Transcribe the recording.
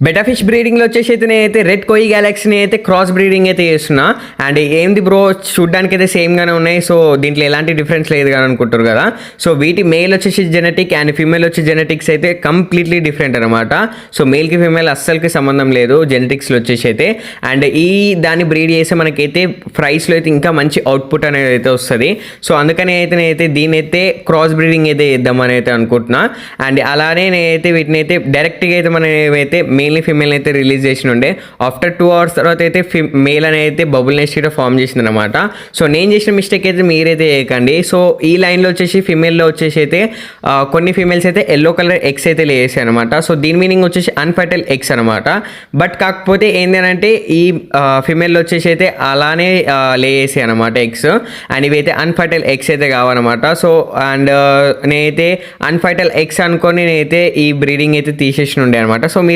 Beta fish బ్రీడింగ్లో వచ్చేసి అయితే నేనైతే రెడ్ కోయి గ్యాలక్సీని అయితే క్రాస్ బ్రీడింగ్ అయితే చేస్తున్నా. అండ్ ఏంది బ్రో చూడ్డానికి అయితే సేమ్గానే ఉన్నాయి, సో దీంట్లో ఎలాంటి డిఫరెన్స్ లేదు కానీ అనుకుంటారు కదా. సో వీటి మేల్ వచ్చేసి జెనెటిక్ అండ్ ఫీమేల్ వచ్చి జెనెటిక్స్ అయితే కంప్లీట్లీ డిఫరెంట్ అనమాట. సో మేల్కి ఫీమేల్ అస్సలకి సంబంధం లేదు జెనెటిక్స్లో వచ్చేసి అయితే. అండ్ దాన్ని బ్రీడ్ చేస్తే మనకైతే ప్రైస్లో అయితే ఇంకా మంచి అవుట్పుట్ అనేది అయితే వస్తుంది. సో అందుకని అయితే నేనైతే దీని అయితే క్రాస్ బ్రీడింగ్ అయితే చేద్దామని అయితే అనుకుంటున్నా. అండ్ అలానే నేనైతే వీటిని అయితే డైరెక్ట్గా అయితే మనం ఏమైతే మేల్ని ఫీమేల్ని అయితే రిలీజ్ చేసిన ఉండే ఆఫ్టర్ 2 hours తర్వాత అయితే మేల్ అనేది అయితే బబుల్ నెస్ట్ అయితే ఫామ్ చేసింది అనమాట. సో నేను చేసిన మిస్టేక్ అయితే మీరైతే చేయకండి. సో ఈ లైన్లో వచ్చేసి ఫీమేల్లో వచ్చేసి అయితే కొన్ని ఫీమేల్స్ అయితే ఎల్లో కలర్ ఎగ్స్ అయితే లేసాయి అనమాట. సో దీని మీనింగ్ వచ్చేసి అన్ఫర్టైల్ ఎగ్స్ అనమాట. బట్ కాకపోతే ఏంటంటే ఈ ఫీమేల్లో వచ్చేసి అయితే అలానే లేసాయి అనమాట ఎగ్స్. అండ్ ఇవైతే అన్ఫర్టైల్ ఎగ్స్ అయితే కావన్నమాట. సో అండ్ నేనైతే అన్ఫర్టైల్ ఎగ్స్ అనుకొని నేనైతే ఈ బ్రీడింగ్ అయితే తీసేసి ఉండే అనమాట. సో మీరు